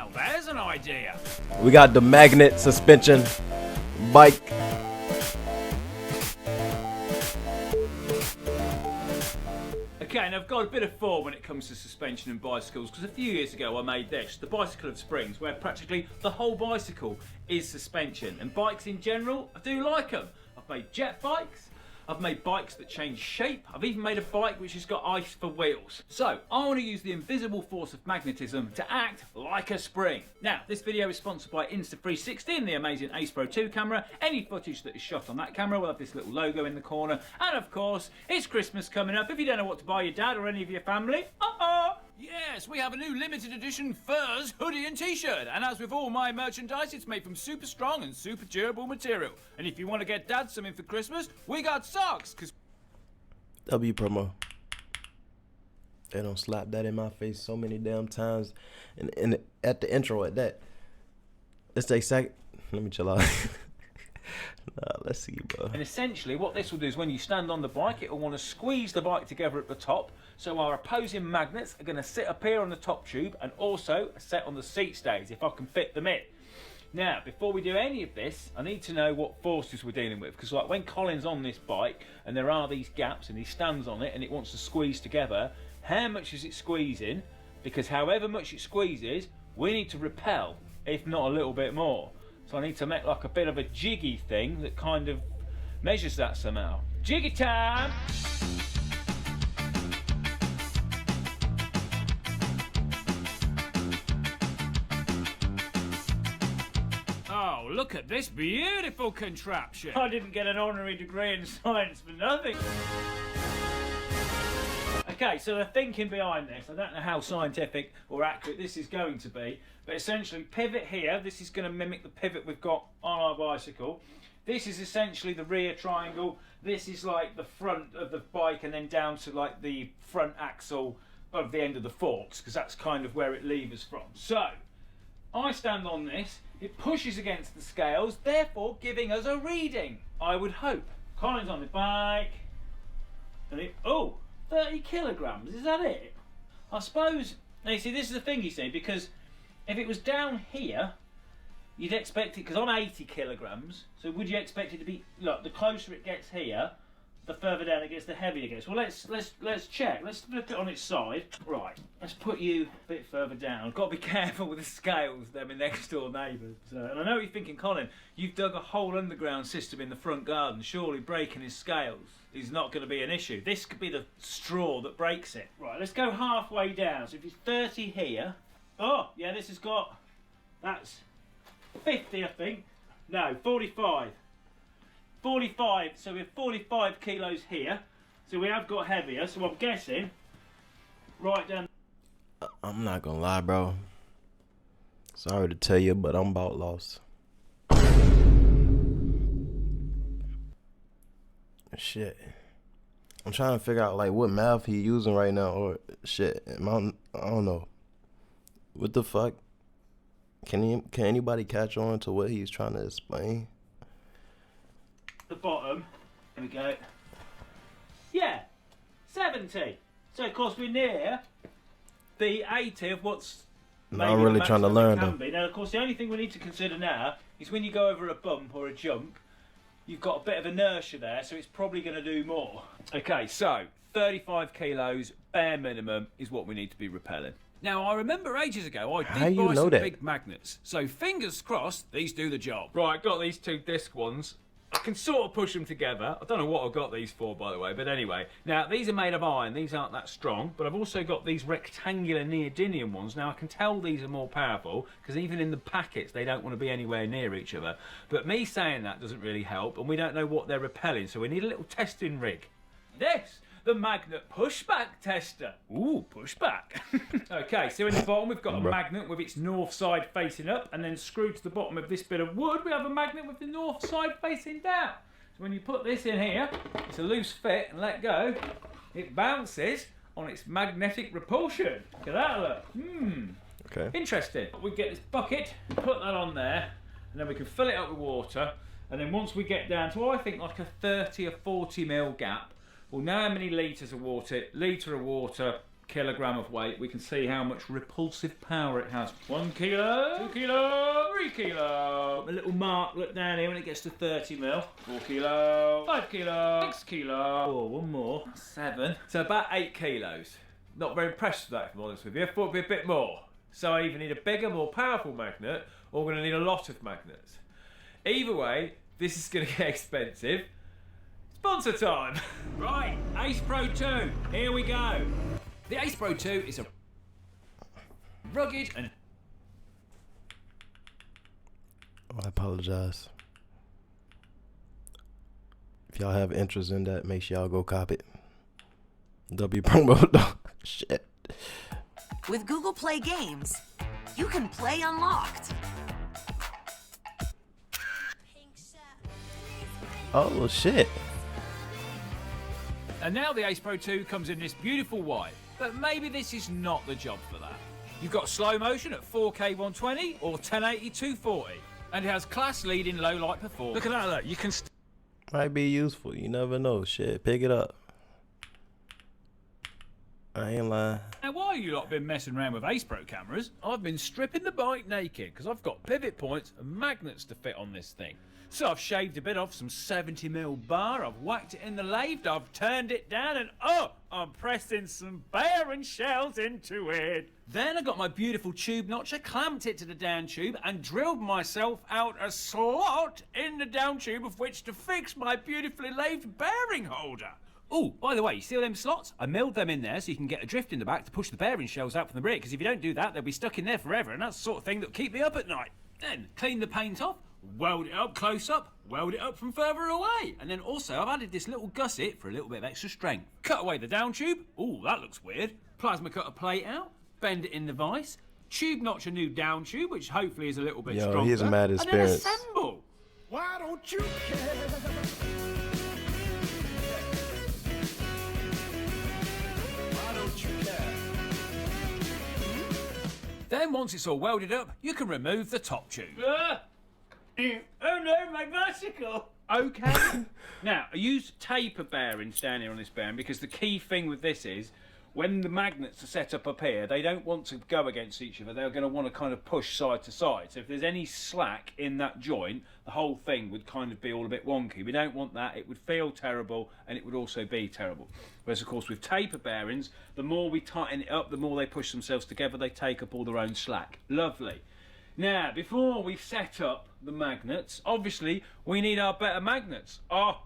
Now there's an idea. We got the magnet suspension bike. Okay, and I've got a bit of form when it comes to suspension and bicycles, because a few years ago I made this, the bicycle of springs, where practically the whole bicycle is suspension. And bikes in general, I do like them. I've made jet bikes, I've made bikes that change shape, I've even made a bike which has got ice for wheels. So, I want to use the invisible force of magnetism to act like a spring. Now, this video is sponsored by Insta360 and the amazing Ace Pro 2 camera. Any footage that is shot on that camera will have this little logo in the corner. And of course, it's Christmas coming up. If you don't know what to buy your dad or any of your family, yes, we have a new limited edition furs hoodie and t-shirt, and as with all my merchandise, it's made from super strong and super durable material. And if you want to get dad something for Christmas, we got socks, cause W promo. They don't slap that in my face so many damn times, and at the intro at that. Let's take a second. Let me chill out. Let's see, bro. And essentially what this will do is when you stand on the bike, it will want to squeeze the bike together at the top. So our opposing magnets are going to sit up here on the top tube and also set on the seat stays if I can fit them in. Now, before we do any of this, I need to know what forces we're dealing with. Because like when Colin's on this bike and there are these gaps and he stands on it and it wants to squeeze together, how much is it squeezing? Because however much it squeezes, we need to repel, if not a little bit more. So I need to make like a bit of a jiggy thing that kind of measures that somehow. Jiggy time! Oh, look at this beautiful contraption. I didn't get an honorary degree in science for nothing. Okay, so the thinking behind this, I don't know how scientific or accurate this is going to be, but essentially pivot here, this is going to mimic the pivot we've got on our bicycle. This is essentially the rear triangle, this is like the front of the bike and then down to like the front axle of the end of the forks, because that's kind of where it levers from. So, I stand on this, it pushes against the scales, therefore giving us a reading, I would hope. Colin's on the bike, and it, oh! 30 kilograms, is that it? I suppose, now you see this is the thing you see, because if it was down here, you'd expect it, because I'm 80 kilograms, so would you expect it to be, look, the closer it gets here, the further down it gets, the heavier it gets. Well, let's check, let's flip it on its side. Right, let's put you a bit further down. I've got to be careful with the scales, they're my next door neighbours. And I know you're thinking, Colin, you've dug a whole underground system in the front garden, surely breaking his scales is not going to be an issue. This could be the straw that breaks it. Right, let's go halfway down. So if it's 30 here, oh, yeah, this has got, that's 50, I think. No, 45. 45, so we have 45 kilos here. So we have got heavier, so I'm guessing, right down. I'm not gonna lie, bro. Sorry to tell you, but I'm about lost. Shit. I'm trying to figure out like what math he using right now, or shit. I don't know. What the fuck? Can anybody catch on to what he's trying to explain? The bottom. There we go. Yeah, 70. So of course we're near the 80 of what's. No, I'm really trying to learn though. Now of course the only thing we need to consider now is when you go over a bump or a jump, you've got a bit of inertia there, so it's probably going to do more. Okay, so 35 kilos bare minimum is what we need to be repelling. Now, I remember ages ago I did buy some big magnets, so fingers crossed these do the job. Right, got these two disc ones. I can sort of push them together. I don't know what I've got these for, by the way, but anyway. Now, these are made of iron. These aren't that strong, but I've also got these rectangular neodymium ones. Now, I can tell these are more powerful, because even in the packets, they don't want to be anywhere near each other. But me saying that doesn't really help, and we don't know what they're repelling, so we need a little testing rig. This, the magnet pushback tester. Ooh, pushback. Okay, so in the bottom we've got a magnet with its north side facing up, and then screwed to the bottom of this bit of wood we have a magnet with the north side facing down. So when you put this in here, it's a loose fit and let go, it bounces on its magnetic repulsion. Look at that, look. Okay. Interesting. We get this bucket, put that on there, and then we can fill it up with water, and then once we get down to I think like a 30 or 40 mil gap, we'll know how many litres of water, litre of water, kilogram of weight, we can see how much repulsive power it has. 1 kilo, 2 kilo, 3 kilo. A little mark, look down here when it gets to 30 mil. 4 kilo, 5 kilo, 6 kilo. Oh, one more. 7. So about 8 kilos. Not very impressed with that, if I'm honest with you. I thought it'd be a bit more. So I either need a bigger, more powerful magnet, or we're going to need a lot of magnets. Either way, this is going to get expensive. Sponsor time! Right, Ace Pro 2, here we go. The Ace Pro 2 is a rugged and... Oh, I apologize. If y'all have interest in that, make sure y'all go cop it. W promo. Shit. With Google Play Games, you can play unlocked. Oh, shit. And now the Ace Pro 2 comes in this beautiful white, but maybe this is not the job for that. You've got slow motion at 4K 120 or 1080 240, and it has class-leading low-light performance. Look at that, look, you can... Might be useful, you never know. Shit, pick it up. I ain't lying. Now, while you lot been messing around with Ace Pro cameras, I've been stripping the bike naked because I've got pivot points and magnets to fit on this thing. So I've shaved a bit off some 70mm bar, I've whacked it in the lathe, I've turned it down, and oh, I'm pressing some bearing shells into it. Then I got my beautiful tube notcher, clamped it to the down tube, and drilled myself out a slot in the down tube of which to fix my beautifully lathed bearing holder. Oh, by the way, you see all them slots? I milled them in there so you can get a drift in the back to push the bearing shells out from the rear, because if you don't do that, they'll be stuck in there forever, and that's the sort of thing that'll keep me up at night. Then, clean the paint off, weld it up close up, weld it up from further away. And then also, I've added this little gusset for a little bit of extra strength. Cut away the down tube. Ooh, that looks weird. Plasma cut a plate out, bend it in the vise, tube notch a new down tube, which hopefully is a little bit stronger. Here's a mad experience. And then assemble. Why don't you care? Then once it's all welded up, you can remove the top tube. Oh no, my bicycle! Okay. Now, I use taper bearings down here on this bearing because the key thing with this is when the magnets are set up here, they don't want to go against each other. They're going to want to kind of push side to side. So if there's any slack in that joint, the whole thing would kind of be all a bit wonky. We don't want that. It would feel terrible and it would also be terrible. Whereas, of course, with taper bearings, the more we tighten it up, the more they push themselves together. They take up all their own slack. Lovely. Now, before we set up the magnets, obviously, we need our better magnets. Oh,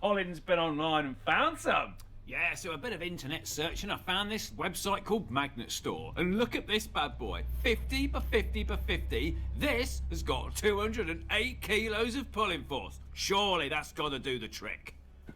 Colin's been online and found some. Yeah, so a bit of internet searching, I found this website called Magnet Store. And look at this bad boy, 50 by 50 by 50. This has got 208 kilos of pulling force. Surely that's got to do the trick.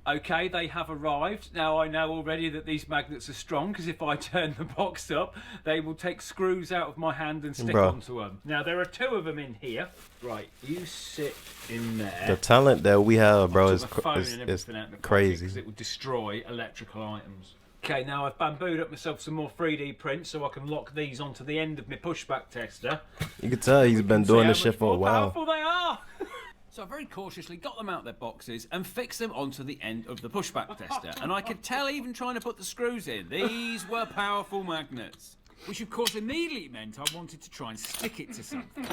Okay, they have arrived. Now I know already that these magnets are strong because if I turn the box up, they will take screws out of my hand and stick onto them. Now there are 2 of them in here. Right, you sit in there. The talent that we have, bro, is crazy. Because it will destroy electrical items. Okay, now I've bambooed up myself some more 3D prints so I can lock these onto the end of my pushback tester. You can tell he's been doing this shit for a while. How powerful they are! So I very cautiously got them out their boxes and fixed them onto the end of the pushback tester. And I could tell even trying to put the screws in, these were powerful magnets. Which of course immediately meant I wanted to try and stick it to something.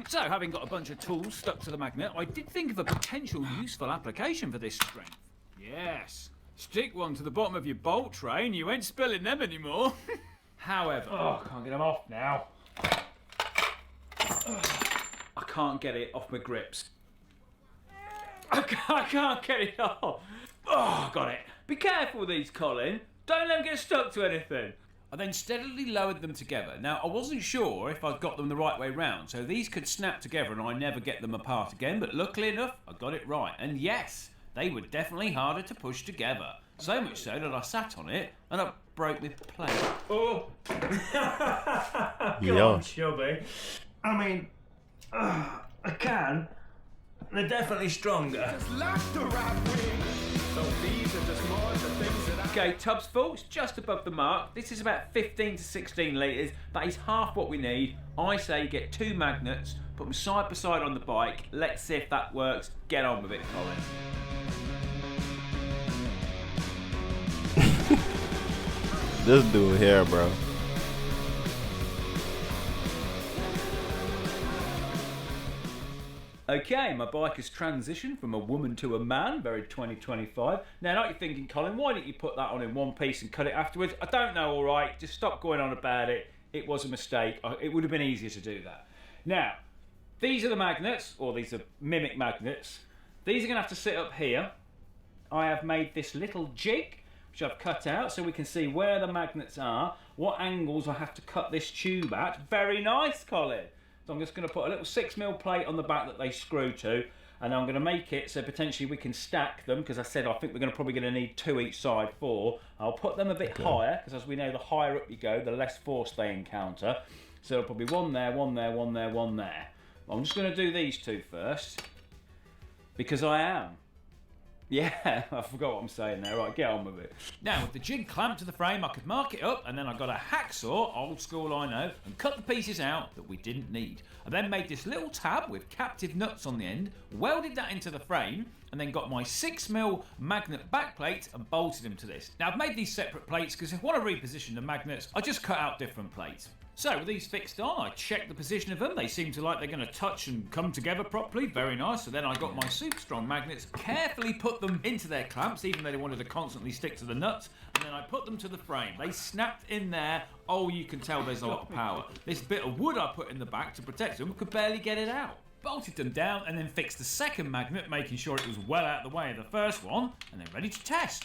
So having got a bunch of tools stuck to the magnet, I did think of a potential useful application for this strength. Yes, stick one to the bottom of your bolt tray and you ain't spilling them anymore. However, I can't get them off now. I can't get it off my grips. I can't get it off. Oh, got it. Be careful with these, Colin. Don't let them get stuck to anything. I then steadily lowered them together. Now, I wasn't sure if I'd got them the right way round, so these could snap together and I never get them apart again, but luckily enough, I got it right. And yes, they were definitely harder to push together. So much so that I sat on it and I broke my plate. Oh! Come on, Chubby. I mean, I can. They're definitely stronger. Okay, tub's full, it's just above the mark. This is about 15 to 16 litres. That is half what we need. I say get 2 magnets, put them side by side on the bike. Let's see if that works. Get on with it, Colin. This dude here, bro. Okay, my bike has transitioned from a woman to a man, very 2025. Now, I know what you're thinking, Colin, why didn't you put that on in one piece and cut it afterwards? I don't know, all right, just stop going on about it. It was a mistake. It would have been easier to do that. Now, these are the magnets, or these are mimic magnets. These are going to have to sit up here. I have made this little jig, which I've cut out, so we can see where the magnets are, what angles I have to cut this tube at. Very nice, Colin. So I'm just going to put a little 6mm plate on the back that they screw to, and I'm going to make it so potentially we can stack them, because I said I think we're probably going to need 2 each side, 4. I'll put them a bit higher, because as we know, the higher up you go, the less force they encounter. So there'll probably one there, one there, one there, one there. I'm just going to do these 2 first, because I am. Yeah, I forgot what I'm saying there. Right, get on with it. Now, with the jig clamped to the frame, I could mark it up, and then I got a hacksaw, old school I know, and cut the pieces out that we didn't need. I then made this little tab with captive nuts on the end, welded that into the frame, and then got my 6mm magnet backplate and bolted them to this. Now, I've made these separate plates because if I want to reposition the magnets, I just cut out different plates. So with these fixed on, I checked the position of them. They seem to like they're going to touch and come together properly. Very nice. So then I got my super strong magnets, carefully put them into their clamps, even though they wanted to constantly stick to the nuts. And then I put them to the frame. They snapped in there. Oh, you can tell there's a lot of power. This bit of wood I put in the back to protect them could barely get it out. Bolted them down and then fixed the second magnet, making sure it was well out of the way of the first one, and then ready to test.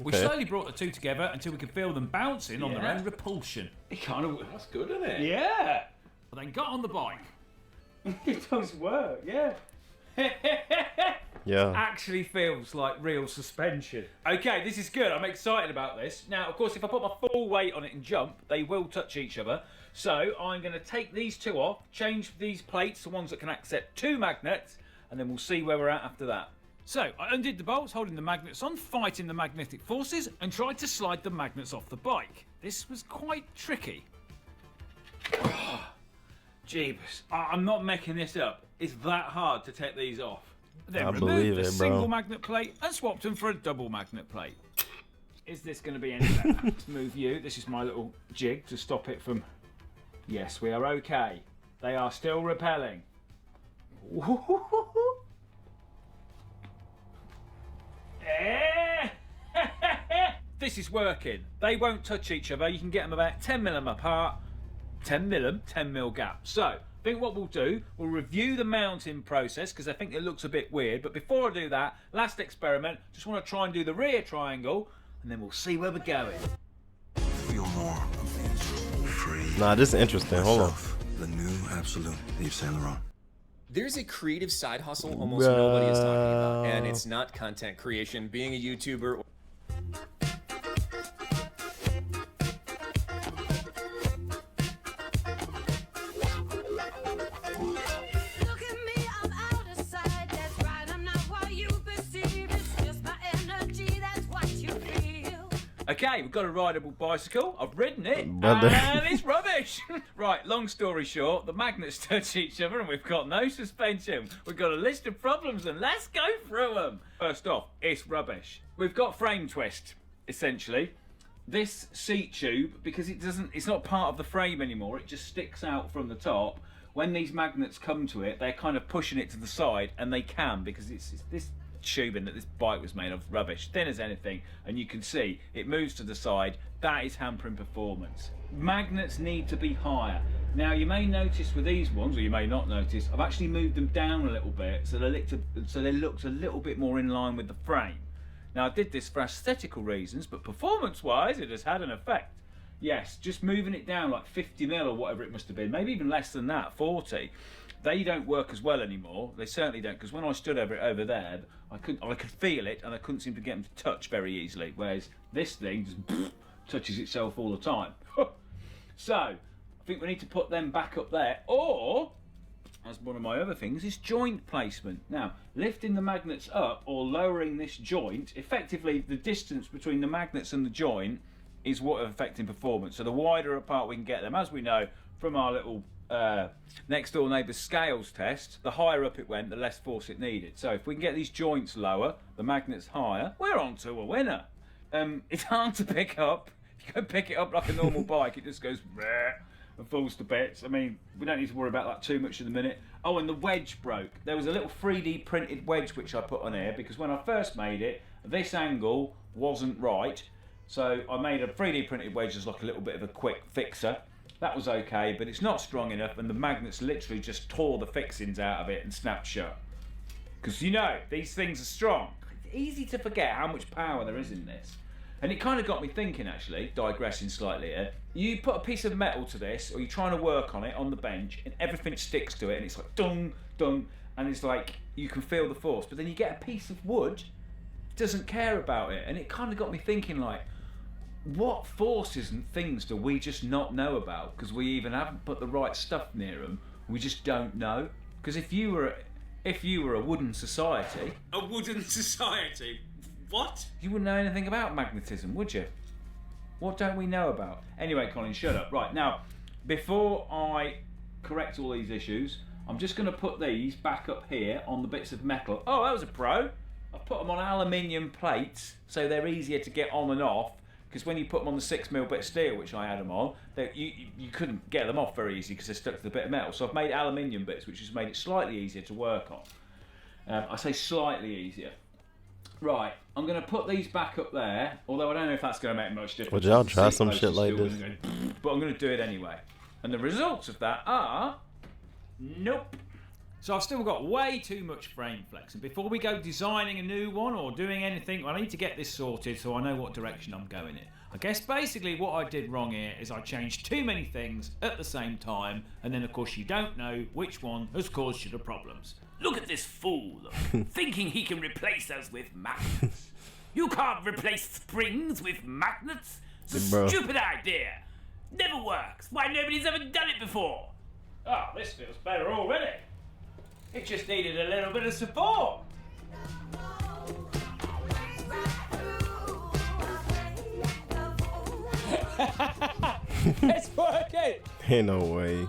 We slowly brought the 2 together until we could feel them bouncing on their own repulsion. It kind of... That's good, isn't it? Yeah! I then got on the bike. It does work, yeah. Yeah. Actually feels like real suspension. Okay, this is good. I'm excited about this. Now, of course, if I put my full weight on it and jump, they will touch each other. So I'm going to take these 2 off, change these plates to ones that can accept 2 magnets, and then we'll see where we're at after that. So, I undid the bolts, holding the magnets on, fighting the magnetic forces, and tried to slide the magnets off the bike. This was quite tricky. Oh, jeebus. I'm not making this up. It's that hard to take these off. Then I removed believe the it, bro. single magnet plate and swapped them for a double magnet plate. Is this going to be any better? Let's move you. This is my little jig to stop it from... Yes, we are okay. They are still repelling. This is working. They won't touch each other. You can get them about 10mm apart. 10mm gap. So, I think what we'll do, we'll review the mounting process because I think it looks a bit weird. But before I do that, last experiment, just want to try and do the rear triangle and then we'll see where we're going. Feel more free. Nah, this is interesting. Hold on. The new absolute Yves Saint Laurent. There's a creative side hustle almost nobody is talking about, and it's not content creation. Being a YouTuber. Okay, we've got a rideable bicycle. I've ridden it, Brother. and it's rubbish. Right, long story short, the magnets touch each other and we've got no suspension. We've got a list of problems and let's go through them. First off, it's rubbish. We've got frame twist, essentially. This seat tube, because it's not part of the frame anymore, it just sticks out from the top. When these magnets come to it, they're kind of pushing it to the side, and they can, because it's this tubing that this bike was made of, rubbish, thin as anything, and you can see it moves to the side. That is hampering performance. Magnets need to be higher. Now you may notice with these ones, or you may not notice, I've actually moved them down a little bit so they looked a little bit more in line with the frame. Now I did this for aesthetical reasons, but performance wise it has had an effect. Yes, just moving it down like 50mm or whatever it must have been, maybe even less than that, 40. They don't work as well anymore. They certainly don't, because when I stood over there, I could feel it, and I couldn't seem to get them to touch very easily. Whereas this thing just touches itself all the time. So I think we need to put them back up there, or as one of my other things is joint placement. Now, lifting the magnets up or lowering this joint, effectively the distance between the magnets and the joint is what is affecting performance. So the wider apart we can get them, as we know from our little next door neighbour's scales test, the higher up it went, the less force it needed. So if we can get these joints lower, the magnets higher, we're on to a winner. It's hard to pick up, If you go pick it up like a normal bike, it just goes and falls to bits. I mean, we don't need to worry about that too much in a minute. Oh, and the wedge broke. There was a little 3D printed wedge which I put on here because when I first made it, this angle wasn't right. So I made a 3D printed wedge as like a little bit of a quick fixer. That was okay, but it's not strong enough and the magnets literally just tore the fixings out of it and snapped shut. Because you know, these things are strong. It's easy to forget how much power there is in this. And it kind of got me thinking, actually, digressing slightly here. You put a piece of metal to this, or you're trying to work on it on the bench, and everything sticks to it, and it's like dung, dung, and it's like you can feel the force. But then you get a piece of wood, doesn't care about it, and it kind of got me thinking, like, what forces and things do we just not know about? Because we even haven't put the right stuff near them. We just don't know. Because if you were a wooden society, what? You wouldn't know anything about magnetism, would you? What don't we know about? Anyway, Colin, shut up. Right, now, before I correct all these issues, I'm just going to put these back up here on the bits of metal. Oh, that was a pro. I've put them on aluminium plates so they're easier to get on and off, because when you put them on the 6mm bit of steel, which I had them on, you couldn't get them off very easily because they're stuck to the bit of metal. So I've made aluminium bits, which has made it slightly easier to work on. I say slightly easier. Right, I'm going to put these back up there, although I don't know if that's going to make much difference. Would y'all try some shit like this? But I'm going to do it anyway. And the results of that are... nope. So I've still got way too much frame flex. And before we go designing a new one or doing anything, I need to get this sorted so I know what direction I'm going in. I guess basically what I did wrong here is I changed too many things at the same time, and then of course you don't know which one has caused you the problems. Look at this fool, thinking he can replace us with magnets. You can't replace springs with magnets. It's a stupid idea. Never works. Why nobody's ever done it before? Oh, this feels better already. It just needed a little bit of support. It's working. Ain't no way.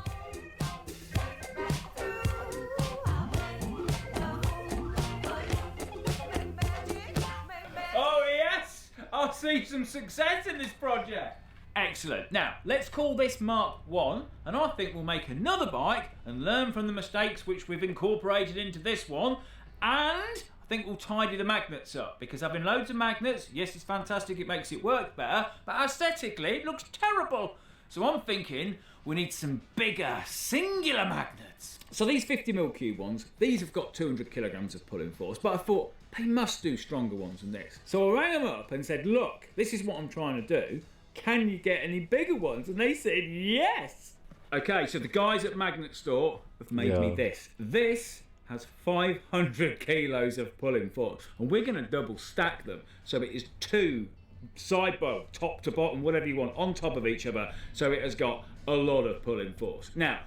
Oh yes, I'll see some success in this project. Excellent. Now, let's call this Mark 1, and I think we'll make another bike and learn from the mistakes which we've incorporated into this one, and I think we'll tidy the magnets up, because having loads of magnets, yes, it's fantastic, it makes it work better, but aesthetically, it looks terrible. So I'm thinking we need some bigger, singular magnets. So these 50mm cube ones, these have got 200 kilograms of pulling force, but I thought they must do stronger ones than this. So I rang them up and said, look, this is what I'm trying to do. Can you get any bigger ones? And they said yes. Okay, so the guys at Magnet Store have made me this. This has 500 kilos of pulling force, and we're going to double stack them so it is two sidebow, top to bottom, whatever you want, on top of each other, so it has got a lot of pulling force. Now,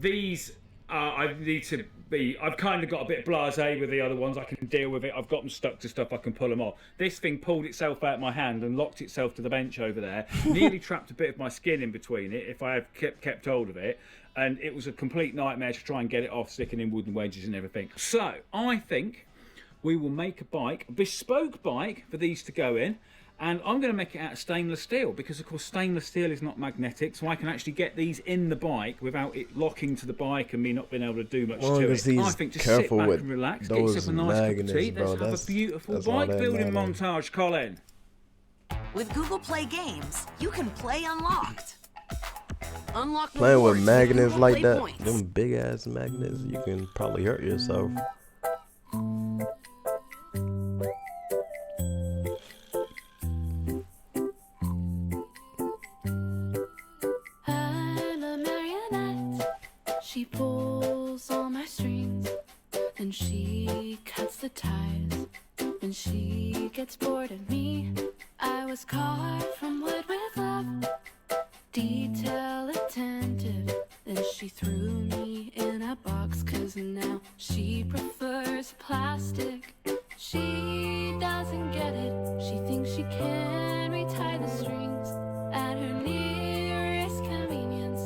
these I've kind of got a bit blasé with the other ones. I can deal with it. I've got them stuck to stuff. I can pull them off. This thing pulled itself out of my hand and locked itself to the bench over there. Nearly trapped a bit of my skin in between it if I had kept hold of it. And it was a complete nightmare to try and get it off, sticking in wooden wedges and everything. So I think we will make a bike, a bespoke bike for these to go in. And I'm going to make it out of stainless steel because, of course, stainless steel is not magnetic, so I can actually get these in the bike without it locking to the bike and me not being able to do much to it. I think just sit back and relax, get yourself a nice cup of tea. Let's have a beautiful bike building montage, Colin. With Google Play Games, you can play unlocked. Unlock Playing with rewards magnets Google like Play that, points. them big ass magnets, you can probably hurt yourself. She pulls all my strings, and she cuts the ties. When she gets bored of me, I was carved from wood with love, detail attentive. Then she threw me in a box, 'cause now she prefers plastic. She doesn't get it, she thinks she can retie the strings at her nearest convenience.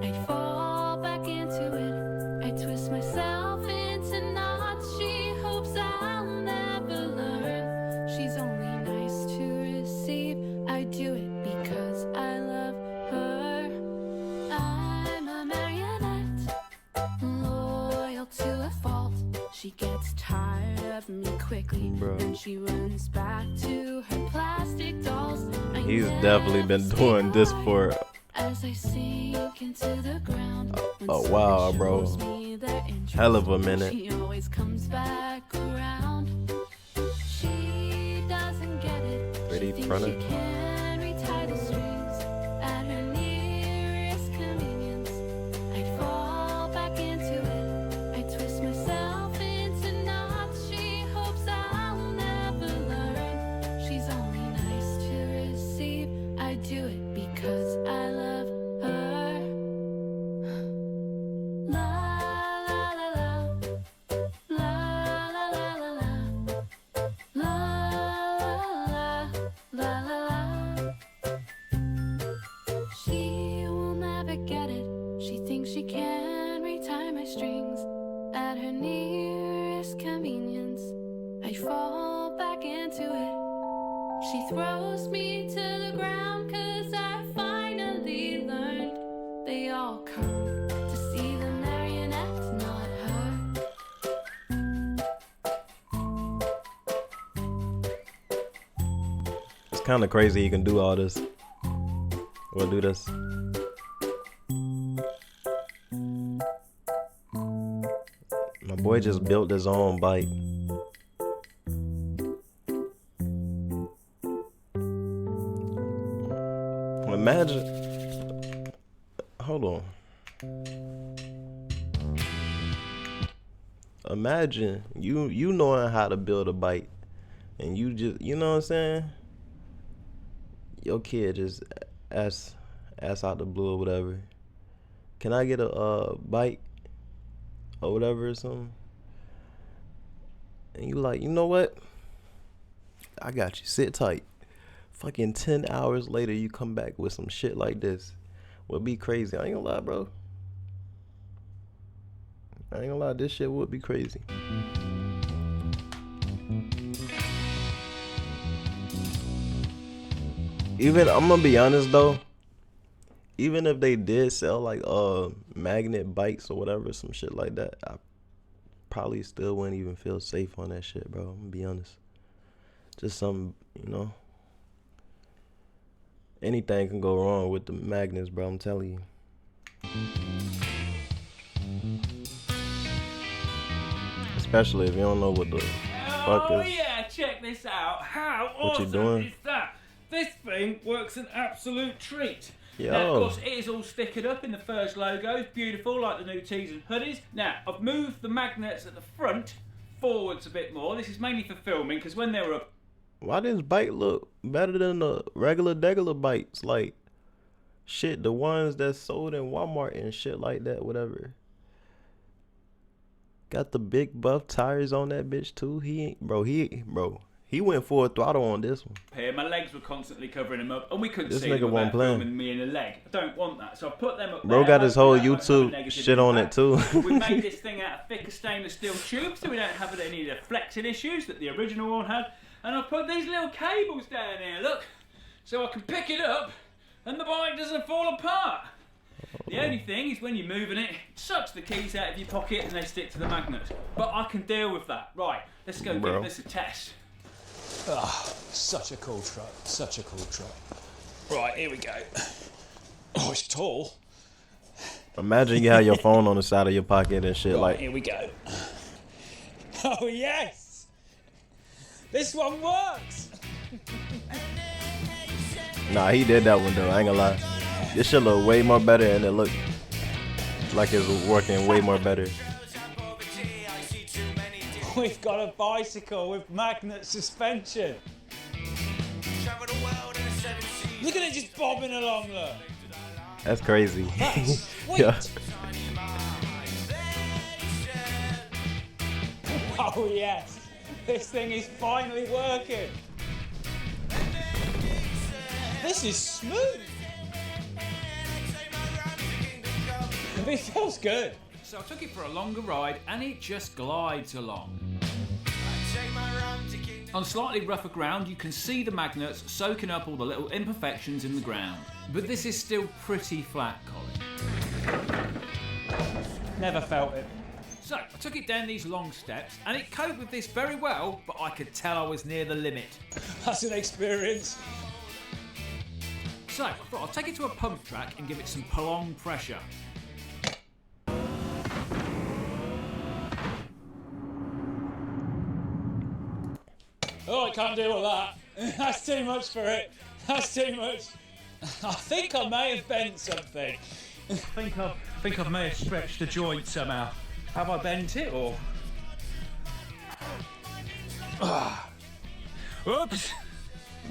I'd fall back into it, I twist myself into knots. She hopes I'll never learn. She's only nice to receive, I do it because She gets tired of me quickly, Bro. and she runs back to her plastic dolls. I He's never definitely been stay doing this alive for as I sink into the ground. When a while, someone bro. shows me their interest, Hell of a minute. she always comes back around. She doesn't get it. Pretty She thinks front. she can retie the strings at her nearest convenience. I'd fall back into it. I'd twist myself into knots. She hopes I'll never learn. She's only nice to receive. I do it because I love her. La la la la. La la la la la. La la la la la. She will never get it. She thinks she can retie my strings at her nearest convenience. I fall back into it. She throws me to the ground 'cause I finally learned they all come to see the marionette, not her. It's kind of crazy he can do all this. We'll do this. My boy just built his own bike. Imagine. Hold on. Imagine you knowing how to build a bike, and you just, you know what I'm saying? Your kid just asks out the blue or whatever, can I get a bike or whatever or something? And you like, you know what? I got you. Sit tight. Fucking 10 hours later, you come back with some shit like this. Would be crazy. I ain't gonna lie, bro. I ain't gonna lie, this shit would be crazy. Even, I'm gonna be honest though, even if they did sell like magnet bikes or whatever, some shit like that, I probably still wouldn't even feel safe on that shit, bro. I'm gonna be honest. Just some, you know, anything can go wrong with the magnets, bro. I'm telling you. Especially if you don't know what the fuck Oh is. yeah, check this out. How What you awesome doing? is that? This thing works an absolute treat. Yo. Now, of course, it is all stickered up in the first logo. It's beautiful, like the new tees and hoodies. Now, I've moved the magnets at the front forwards a bit more. This is mainly for filming, because when they were up... Why does bike look better than the regular bikes? Like, shit, the ones that's sold in Walmart and shit like that, whatever. Got the big buff tires on that bitch too. He went full throttle on this one. Here, my legs were constantly covering them up, and we couldn't This see nigga them wasn't without playing. filming me in a leg. I don't want that, so I put them up Bro there. got his whole Hopefully that won't have a YouTube negative shit on it impact. too. We made this thing out of thicker stainless steel tubes, so we don't have any of the flexing issues that the original one had. And I put these little cables down here, look, so I can pick it up and the bike doesn't fall apart. The only thing is when you're moving it, it sucks the keys out of your pocket and they stick to the magnets. But I can deal with that. Right, let's go Bro. give this a test. Ah, such a cool truck, such a cool truck. Right, here we go. Oh, it's tall. Imagine you have your phone on the side of your pocket and shit. Right, Like, here we go. Oh, yes! This one works! nah, he did that one though. I ain't gonna lie. This shit look way more better, and it look like it's working way more better. We've got a bicycle with magnet suspension. Look at it just bobbing along, look. That's crazy. That's sweet. Yeah. Oh, yes. This thing is finally working. This is smooth. It feels good. So I took it for a longer ride and it just glides along. On slightly rougher ground, you can see the magnets soaking up all the little imperfections in the ground. But this is still pretty flat, Colin. Never felt it. So I took it down these long steps and it coped with this very well, but I could tell I was near the limit. That's an experience. So I thought I'll take it to a pump track and give it some prolonged pressure. Oh, I can't do all that. That's too much for it. That's too much. I think I may have bent something. I think I may have stretched the joint somehow. Have I bent it or? Oops!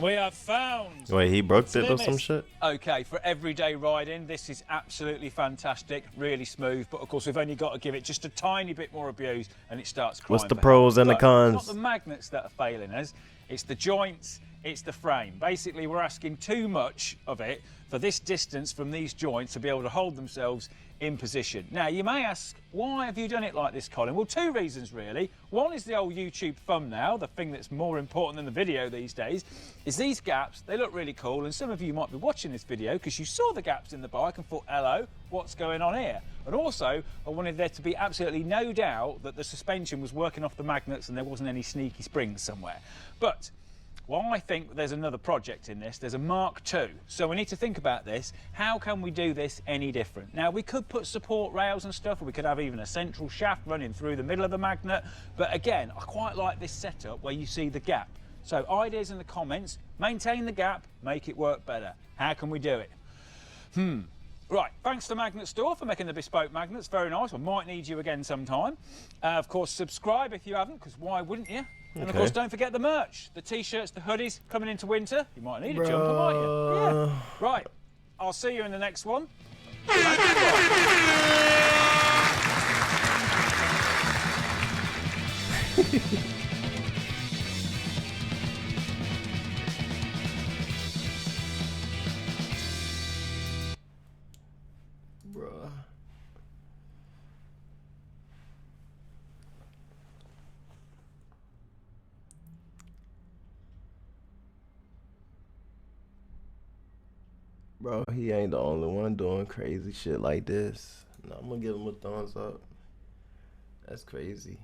We have found. Wait, he broke it or limits. some shit? Okay, for everyday riding, this is absolutely fantastic, really smooth. But of course, we've only got to give it just a tiny bit more abuse, and it starts crying. What's the for pros help. and the But cons? It's not the magnets that are failing us; it's the joints, it's the frame. Basically, we're asking too much of it for this distance from these joints to be able to hold themselves in position. Now, you may ask, why have you done it like this, Colin? Well, two reasons, really. One is the old YouTube thumbnail, the thing that's more important than the video these days, is these gaps. They look really cool, and some of you might be watching this video because you saw the gaps in the bike and thought, hello, what's going on here? And also, I wanted there to be absolutely no doubt that the suspension was working off the magnets and there wasn't any sneaky springs somewhere. But well, I think there's another project in this. There's a Mark II. So we need to think about this. How can we do this any different? Now, we could put support rails and stuff, or we could have even a central shaft running through the middle of the magnet. But again, I quite like this setup where you see the gap. So ideas in the comments. Maintain the gap, make it work better. How can we do it? Right, thanks to Magnet Store for making the bespoke magnets. Very nice. I might need you again sometime. Of course, subscribe if you haven't, because why wouldn't you? And of course, don't forget the merch, the t-shirts, the hoodies coming into winter. You might need a jumper, might you? Yeah. Right, I'll see you in the next one. Bruh. Bro, he ain't the only one doing crazy shit like this. No, I'm gonna give him a thumbs up. That's crazy.